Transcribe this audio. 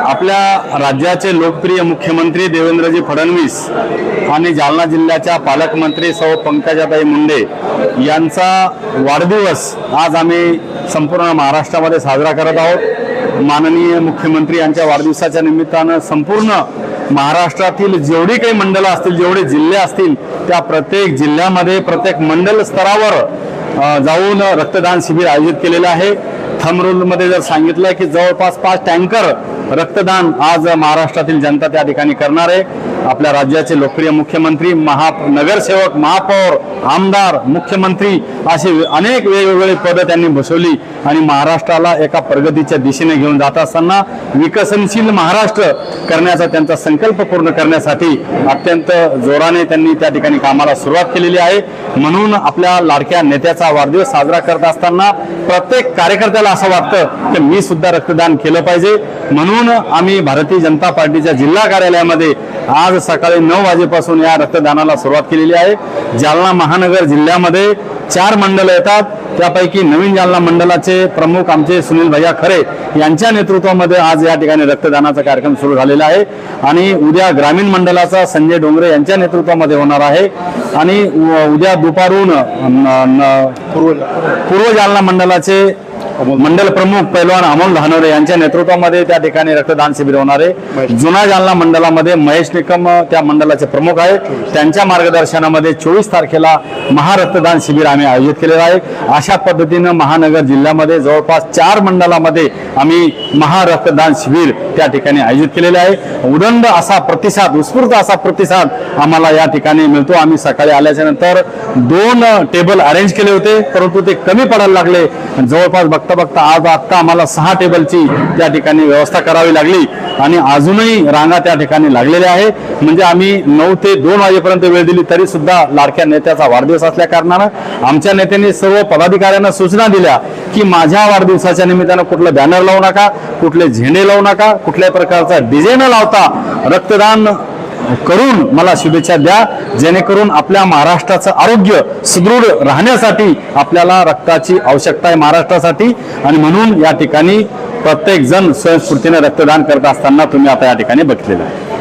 आपल्या राज्याचे लोकप्रिय मुख्यमंत्री देवेंद्रजी फडणवीस आणि जालना जिल्ह्याच्या पालकमंत्री सौ पंकजाताई मुंडे यांचा वाढदिवस आज आम्ही संपूर्ण महाराष्ट्रामध्ये साजरा करत आहोत। माननीय मुख्यमंत्री यांच्या वाढदिवसाच्या निमित्तानं संपूर्ण महाराष्ट्रातील जेवढी काही मंडळं असतील, जेवढे जिल्हे असतील, त्या प्रत्येक जिल्ह्यामध्ये प्रत्येक मंडल स्तरावर जाऊन रक्तदान शिबिर आयोजित केलेलं आहे। थंब रूलमध्ये जर सांगितलं की जवळपास 5 टँकर रक्तदान आज महाराष्ट्रातील जनता त्या ठिकाणी करणार आहे। आपल्या राज्याचे लोकप्रिय मुख्यमंत्री, नगरसेवक, महापौर, आमदार, मुख्यमंत्री असे अनेक वेगवेगळे पद त्यांनी बसवली आणि महाराष्ट्राला एका प्रगतीच्या दिशेने घेऊन जात असताना विकसनशील महाराष्ट्र करण्याचा त्यांचा संकल्प पूर्ण करण्यासाठी अत्यंत जोराने त्यांनी त्या ठिकाणी कामाला सुरुवात केलेली आहे। म्हणून आपल्या लाडक्या नेत्याचा वाढदिवस साजरा करत असताना प्रत्येक कार्यकर्त्याला असं वाटतं की मी सुद्धा रक्तदान केलं पाहिजे। म्हणून आम्ही भारतीय जनता पार्टीच्या जिल्हा कार्यालयामध्ये आज सकाळी 9 वाजेपासून या रक्तदानाला सुरुवात केलेली आहे। जालना महानगर जिल्ह्यामध्ये 4 मंडळ येतात, त्यापैकी नवीन जालना मंडळाचे प्रमुख आमचे सुनील भैया खरे यांच्या नेतृत्वामध्ये आज या ठिकाणी रक्तदानाचा कार्यक्रम सुरू झालेला आहे आणि उद्या ग्रामीण मंडळाचा संजय डोंगरे यांच्या नेतृत्वामध्ये होणार आहे आणि उद्या दुपारून पूर्व जालना मंडळाचे मंडल प्रमुख पैलवान अमोल धानोरे यांच्या नेतृत्वामध्ये त्या ठिकाणी रक्तदान शिबिर होणार आहे। जुना जालना मंडळामध्ये महेश निकम त्या मंडळाचे प्रमुख आहेत, त्यांच्या मार्गदर्शनामध्ये 24 तारखेला महारक्तदान शिबिर आम्ही आयोजित केलेलं आहे। अशा पद्धतीनं महानगर जिल्ह्यामध्ये जवळपास 4 मंडळामध्ये आम्ही महारक्तदान शिबिर त्या ठिकाणी आयोजित केलेले आहे। उदंड असा प्रतिसाद, उत्स्फूर्त असा प्रतिसाद आम्हाला या ठिकाणी मिळतो। आम्ही सकाळी आल्याच्या नंतर 2 टेबल अरेंज केले होते, परंतु ते कमी पडायला लागले। जवळपास बघता आज आता आम्हाला 6 टेबलची त्या ठिकाणी व्यवस्था करावी लागली आणि अजूनही रांगा त्या ठिकाणी लागलेल्या आहे। म्हणजे आम्ही 9 ते 2 वाजेपर्यंत वेळ दिली तरी सुद्धा लाडक्या नेत्याचा वाढदिवस असल्या कारणानं आमच्या नेत्यांनी सर्व पदाधिकाऱ्यांना सूचना दिल्या की माझ्या वाढदिवसाच्या निमित्तानं कुठलं बॅनर लावू नका, कुठले झेंडे लावू नका, कुठल्याही प्रकारचा डीजे न लावता रक्तदान करून मला शुभेच्छा द्या, जेणेकरून आपल्या महाराष्ट्राचं आरोग्य सुदृढ राहण्यासाठी आपल्याला रक्ताची आवश्यकता आहे महाराष्ट्रासाठी। आणि म्हणून या ठिकाणी प्रत्येक जण स्वयंस्फूर्तीने रक्तदान करत असताना तुम्ही आता या ठिकाणी बघितलेलं आहे।